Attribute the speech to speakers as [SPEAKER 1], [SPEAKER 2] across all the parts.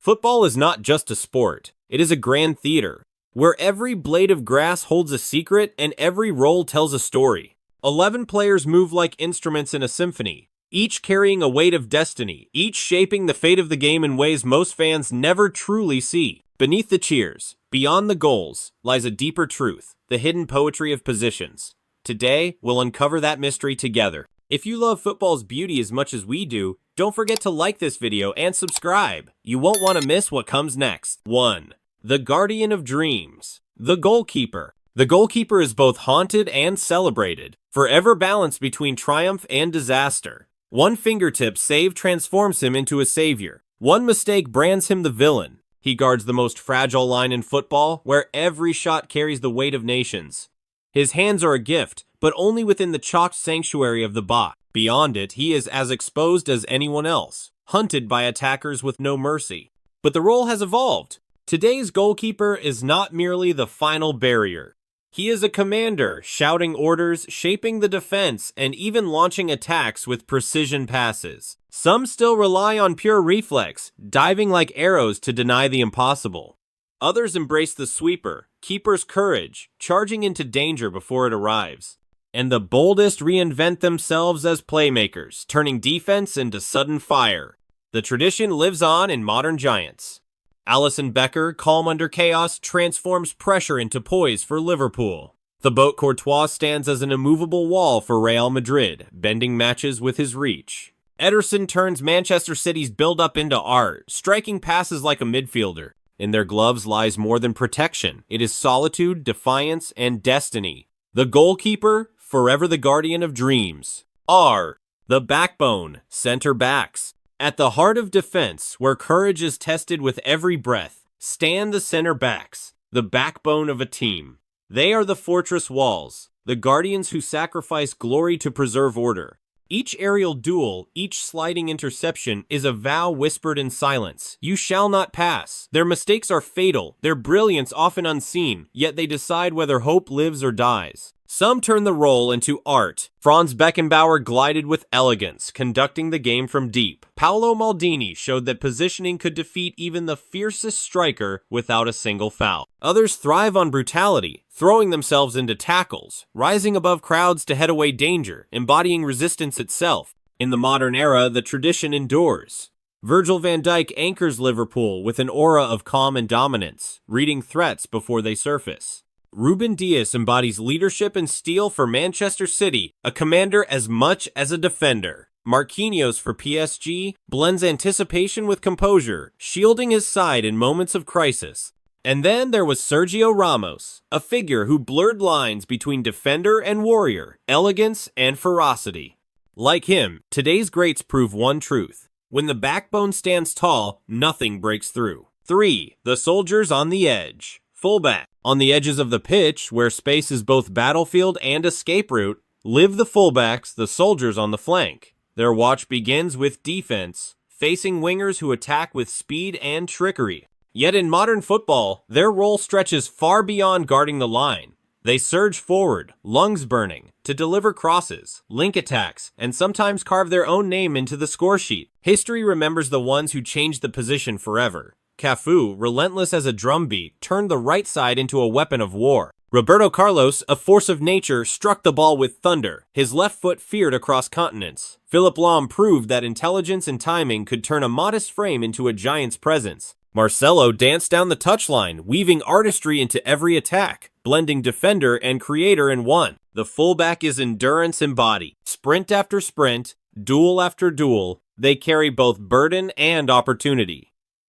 [SPEAKER 1] Football is not just a sport, it is a grand theater, where every blade of grass holds a secret and every roll tells a story. 11 players move like instruments in a symphony, each carrying a weight of destiny, each shaping the fate of the game in ways most fans never truly see. Beneath the cheers, beyond the goals, lies a deeper truth, the hidden poetry of positions. Today, we'll uncover that mystery together. If you love football's beauty as much as we do, don't forget to like this video and subscribe. You won't want to miss what comes next. 1. The Guardian of Dreams. The Goalkeeper. The goalkeeper is both haunted and celebrated, forever balanced between triumph and disaster. One fingertip save transforms him into a savior. One mistake brands him the villain. He guards the most fragile line in football, where every shot carries the weight of nations. His hands are a gift, but only within the chalked sanctuary of the box. Beyond it, he is as exposed as anyone else, hunted by attackers with no mercy. But the role has evolved. Today's goalkeeper is not merely the final barrier. He is a commander, shouting orders, shaping the defense, and even launching attacks with precision passes. Some still rely on pure reflex, diving like arrows to deny the impossible. Others embrace the sweeper, keeper's courage, charging into danger before it arrives. And the boldest reinvent themselves as playmakers, turning defense into sudden fire. The tradition lives on in modern giants. Alisson Becker, calm under chaos, transforms pressure into poise for Liverpool. Thibaut Courtois stands as an immovable wall for Real Madrid, bending matches with his reach. Ederson turns Manchester City's build-up into art, striking passes like a midfielder. In their gloves lies more than protection. It is solitude, defiance, and destiny. The goalkeeper, forever the guardian of dreams. R. The backbone, center backs. At the heart of defense, where courage is tested with every breath, stand the center backs, the backbone of a team. They are the fortress walls, the guardians who sacrifice glory to preserve order. Each aerial duel, each sliding interception is a vow whispered in silence. You shall not pass. Their mistakes are fatal, their brilliance often unseen, yet they decide whether hope lives or dies. Some turn the role into art. Franz Beckenbauer glided with elegance, conducting the game from deep. Paolo Maldini showed that positioning could defeat even the fiercest striker without a single foul. Others thrive on brutality, throwing themselves into tackles, rising above crowds to head away danger, embodying resistance itself. In the modern era, the tradition endures. Virgil van Dijk anchors Liverpool with an aura of calm and dominance, reading threats before they surface. Ruben Dias embodies leadership and steel for Manchester City, a commander as much as a defender. Marquinhos for PSG blends anticipation with composure, shielding his side in moments of crisis. And then there was Sergio Ramos, a figure who blurred lines between defender and warrior, elegance and ferocity. Like him, today's greats prove one truth. When the backbone stands tall, nothing breaks through. 3. The soldiers on the edge. Fullback. On the edges of the pitch, where space is both battlefield and escape route, live the fullbacks, the soldiers on the flank. Their watch begins with defense, facing wingers who attack with speed and trickery. Yet in modern football, their role stretches far beyond guarding the line. They surge forward, lungs burning, to deliver crosses, link attacks, and sometimes carve their own name into the score sheet. History remembers the ones who changed the position forever. Cafu, relentless as a drumbeat, turned the right side into a weapon of war. Roberto Carlos, a force of nature, struck the ball with thunder. His left foot feared across continents. Philipp Lahm proved that intelligence and timing could turn a modest frame into a giant's presence. Marcelo danced down the touchline, weaving artistry into every attack, blending defender and creator in one. The fullback is endurance embodied. Sprint after sprint, duel after duel, they carry both burden and opportunity.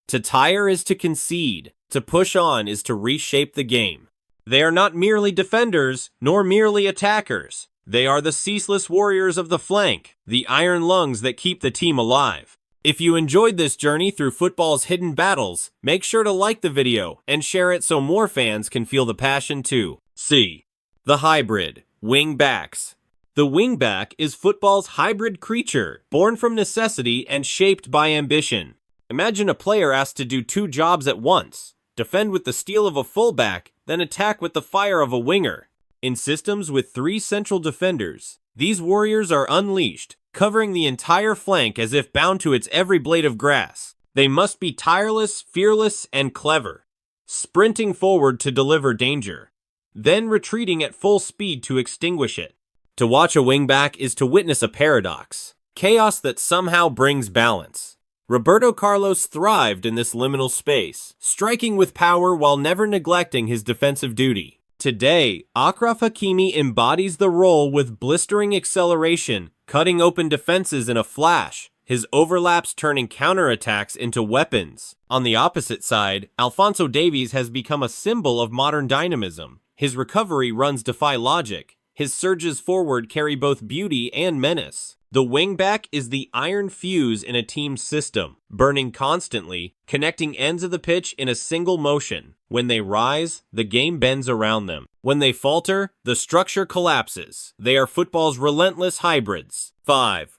[SPEAKER 1] To tire is to concede. To push on is to reshape the game. They are not merely defenders, nor merely attackers. They are the ceaseless warriors of the flank, the iron lungs that keep the team alive. If you enjoyed this journey through football's hidden battles, make sure to like the video and share it so more fans can feel the passion too. C. The hybrid. Wing backs. The wingback is football's hybrid creature, born from necessity and shaped by ambition. Imagine a player asked to do two jobs at once: defend with the steel of a fullback, then attack with the fire of a winger. In systems with 3 central defenders, these warriors are unleashed, covering the entire flank as if bound to its every blade of grass. They must be tireless, fearless, and clever, sprinting forward to deliver danger, then retreating at full speed to extinguish it. To watch a wingback is to witness a paradox, chaos that somehow brings balance. Roberto Carlos thrived in this liminal space, striking with power while never neglecting his defensive duty. Today, Achraf Hakimi embodies the role with blistering acceleration, cutting open defenses in a flash, his overlaps turning counterattacks into weapons. On the opposite side, Alphonso Davies has become a symbol of modern dynamism. His recovery runs defy logic. His surges forward carry both beauty and menace. The wingback is the iron fuse in a team's system, burning constantly, connecting ends of the pitch in a single motion. When they rise, the game bends around them. When they falter, the structure collapses. They are football's relentless hybrids. 5.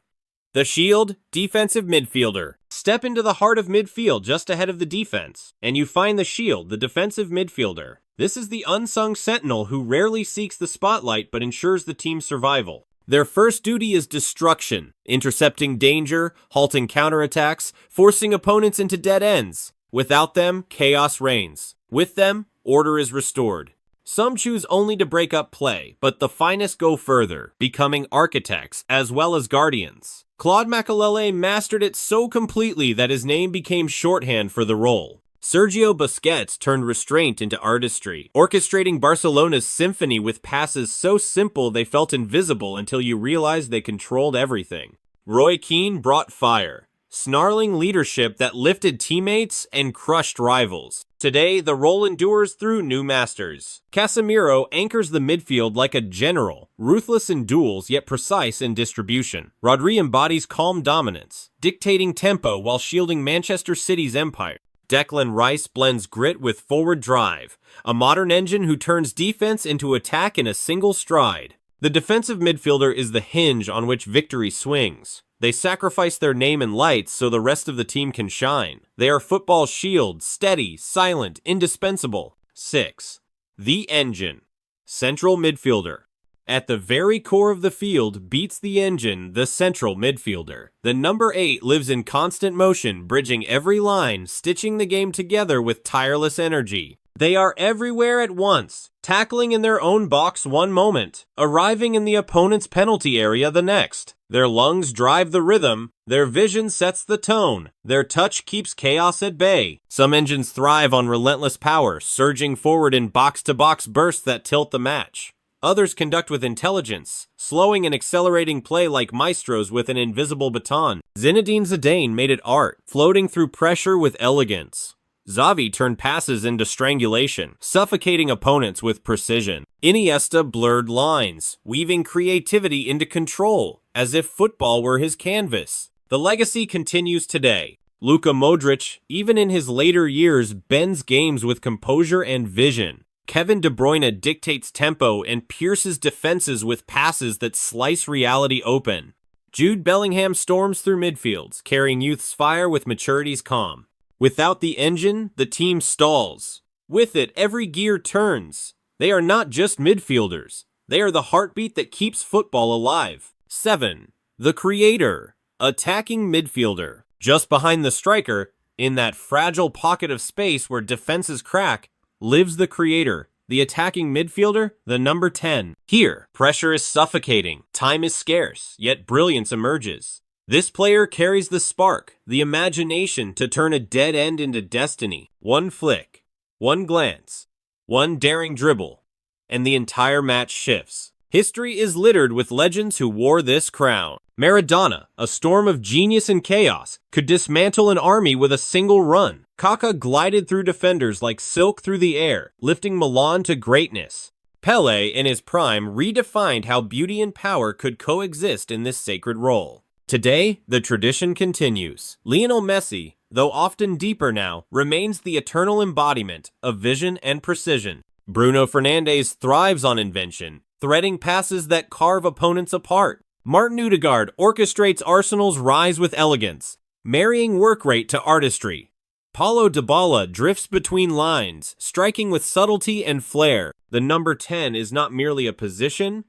[SPEAKER 1] The shield, defensive midfielder. Step into the heart of midfield just ahead of the defense, and you find the shield, the defensive midfielder. This is the unsung sentinel who rarely seeks the spotlight but ensures the team's survival. Their first duty is destruction, intercepting danger, halting counterattacks, forcing opponents into dead ends. Without them, chaos reigns. With them, order is restored. Some choose only to break up play, but the finest go further, becoming architects as well as guardians. Claude Makélélé mastered it so completely that his name became shorthand for the role. Sergio Busquets turned restraint into artistry, orchestrating Barcelona's symphony with passes so simple they felt invisible until you realized they controlled everything. Roy Keane brought fire, snarling leadership that lifted teammates and crushed rivals. Today, the role endures through new masters. Casemiro anchors the midfield like a general, ruthless in duels yet precise in distribution. Rodri embodies calm dominance, dictating tempo while shielding Manchester City's empire. Declan Rice blends grit with forward drive, a modern engine who turns defense into attack in a single stride. The defensive midfielder is the hinge on which victory swings. They sacrifice their name and lights so the rest of the team can shine. They are football's shield, steady, silent, indispensable. 6. The engine. Central midfielder. At the very core of the field beats the engine, the central midfielder. The number 8 lives in constant motion, bridging every line, stitching the game together with tireless energy. They are everywhere at once, tackling in their own box one moment, arriving in the opponent's penalty area the next. Their lungs drive the rhythm, their vision sets the tone, their touch keeps chaos at bay. Some engines thrive on relentless power, surging forward in box-to-box bursts that tilt the match. Others conduct with intelligence, slowing and accelerating play like maestros with an invisible baton. Zinedine Zidane made it art, floating through pressure with elegance. Xavi turned passes into strangulation, suffocating opponents with precision. Iniesta blurred lines, weaving creativity into control, as if football were his canvas. The legacy continues today. Luka Modric, even in his later years, bends games with composure and vision. Kevin De Bruyne dictates tempo and pierces defenses with passes that slice reality open. Jude Bellingham storms through midfields, carrying youth's fire with maturity's calm. Without the engine, the team stalls. With it, every gear turns. They are not just midfielders. They are the heartbeat that keeps football alive. 7. The creator. Attacking midfielder. Just behind the striker, in that fragile pocket of space where defenses crack, lives the creator, the attacking midfielder, the number 10. Here, pressure is suffocating, time is scarce, yet brilliance emerges. This player carries the spark, the imagination to turn a dead end into destiny. One flick, one glance, one daring dribble, and the entire match shifts. History is littered with legends who wore this crown. Maradona, a storm of genius and chaos, could dismantle an army with a single run. Kaká glided through defenders like silk through the air, lifting Milan to greatness. Pelé, in his prime, redefined how beauty and power could coexist in this sacred role. Today, the tradition continues. Lionel Messi, though often deeper now, remains the eternal embodiment of vision and precision. Bruno Fernandes thrives on invention, threading passes that carve opponents apart. Martin Odegaard orchestrates Arsenal's rise with elegance, marrying work rate to artistry. Paulo Dybala drifts between lines, striking with subtlety and flair. The number 10 is not merely a position,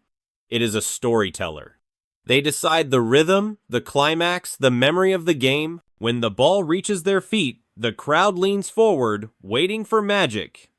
[SPEAKER 1] it is a storyteller. They decide the rhythm, the climax, the memory of the game. When the ball reaches their feet, the crowd leans forward, waiting for magic.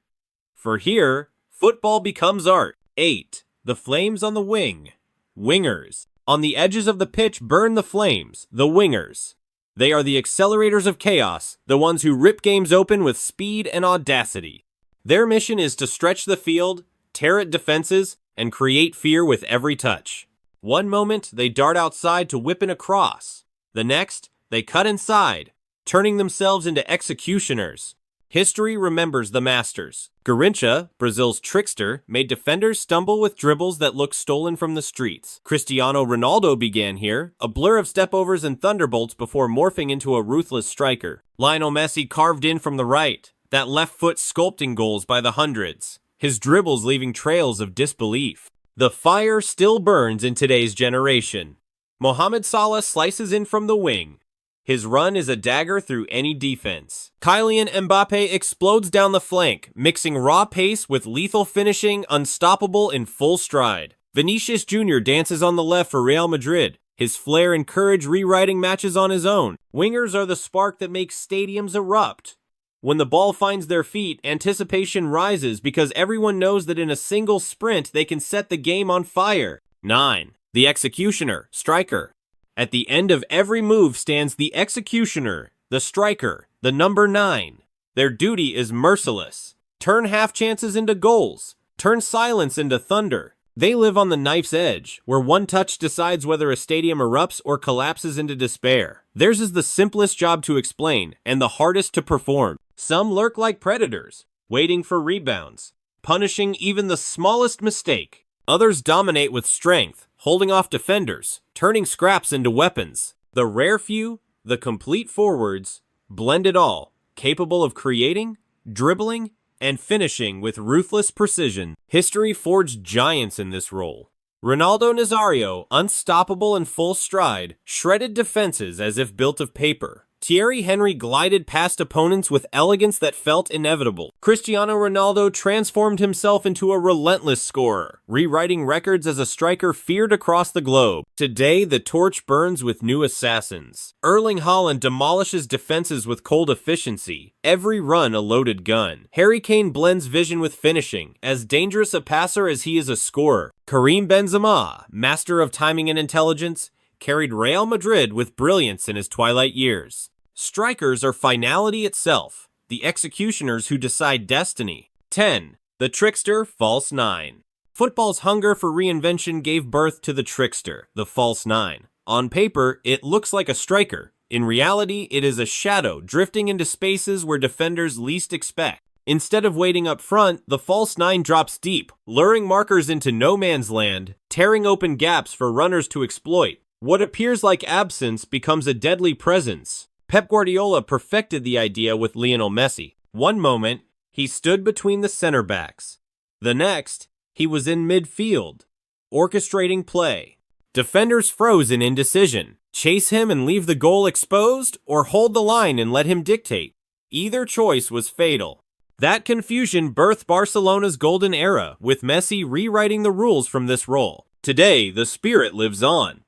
[SPEAKER 1] For here, football becomes art. 8. The flames on the wing. Wingers. On the edges of the pitch burn the flames, the wingers. They are the accelerators of chaos, the ones who rip games open with speed and audacity. Their mission is to stretch the field, tear at defenses, and create fear with every touch. One moment, they dart outside to whip in a cross. The next, they cut inside, turning themselves into executioners. History remembers the masters. Garrincha, Brazil's trickster, made defenders stumble with dribbles that looked stolen from the streets. Cristiano Ronaldo began here, a blur of stepovers and thunderbolts before morphing into a ruthless striker. Lionel Messi carved in from the right, that left foot sculpting goals by the hundreds, his dribbles leaving trails of disbelief. The fire still burns in today's generation. Mohamed Salah slices in from the wing. His run is a dagger through any defense. Kylian Mbappe explodes down the flank, mixing raw pace with lethal finishing, unstoppable in full stride. Vinicius Jr. dances on the left for Real Madrid, his flair and courage rewriting matches on his own. Wingers are the spark that makes stadiums erupt. When the ball finds their feet, anticipation rises because everyone knows that in a single sprint they can set the game on fire. 9. The executioner, striker. At the end of every move stands the executioner, the striker, the number 9. Their duty is merciless. Turn half chances into goals. Turn silence into thunder. They live on the knife's edge, where one touch decides whether a stadium erupts or collapses into despair. Theirs is the simplest job to explain and the hardest to perform. Some lurk like predators, waiting for rebounds, punishing even the smallest mistake. Others dominate with strength, holding off defenders, turning scraps into weapons. The rare few, the complete forwards, blend it all, capable of creating, dribbling, and finishing with ruthless precision. History forged giants in this role. Ronaldo Nazario, unstoppable in full stride, shredded defenses as if built of paper. Thierry Henry glided past opponents with elegance that felt inevitable. Cristiano Ronaldo transformed himself into a relentless scorer, rewriting records as a striker feared across the globe. Today, the torch burns with new assassins. Erling Haaland demolishes defenses with cold efficiency, every run a loaded gun. Harry Kane blends vision with finishing, as dangerous a passer as he is a scorer. Karim Benzema, master of timing and intelligence, carried Real Madrid with brilliance in his twilight years. Strikers are finality itself, the executioners who decide destiny. 10. The trickster, false 9. Football's hunger for reinvention gave birth to the trickster, the false 9. On paper, it looks like a striker. In reality, it is a shadow drifting into spaces where defenders least expect. Instead of waiting up front, the false 9 drops deep, luring markers into no man's land, tearing open gaps for runners to exploit. What appears like absence becomes a deadly presence. Pep Guardiola perfected the idea with Lionel Messi. One moment, he stood between the center backs. The next, he was in midfield, orchestrating play. Defenders froze in indecision. Chase him and leave the goal exposed, or hold the line and let him dictate. Either choice was fatal. That confusion birthed Barcelona's golden era, with Messi rewriting the rules from this role. Today, the spirit lives on.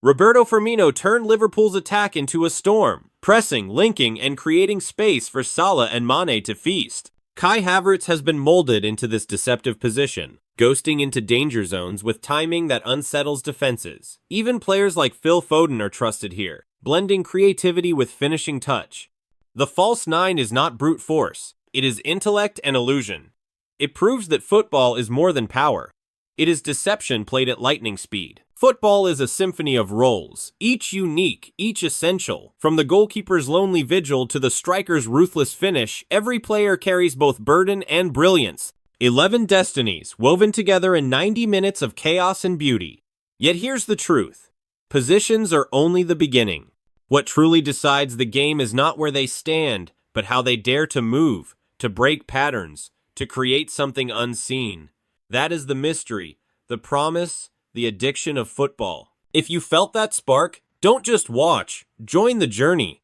[SPEAKER 1] Roberto Firmino turned Liverpool's attack into a storm, pressing, linking, and creating space for Salah and Mane to feast. Kai Havertz has been molded into this deceptive position, ghosting into danger zones with timing that unsettles defenses. Even players like Phil Foden are trusted here, blending creativity with finishing touch. The false 9 is not brute force, it is intellect and illusion. It proves that football is more than power. It is deception played at lightning speed. Football is a symphony of roles, each unique, each essential. From the goalkeeper's lonely vigil to the striker's ruthless finish, every player carries both burden and brilliance. 11 destinies, woven together in 90 minutes of chaos and beauty. Yet here's the truth. Positions are only the beginning. What truly decides the game is not where they stand, but how they dare to move, to break patterns, to create something unseen. That is the mystery, the promise, the addiction of football. If you felt that spark, don't just watch, join the journey.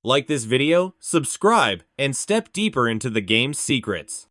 [SPEAKER 1] Like this video, subscribe, and step deeper into the game's secrets.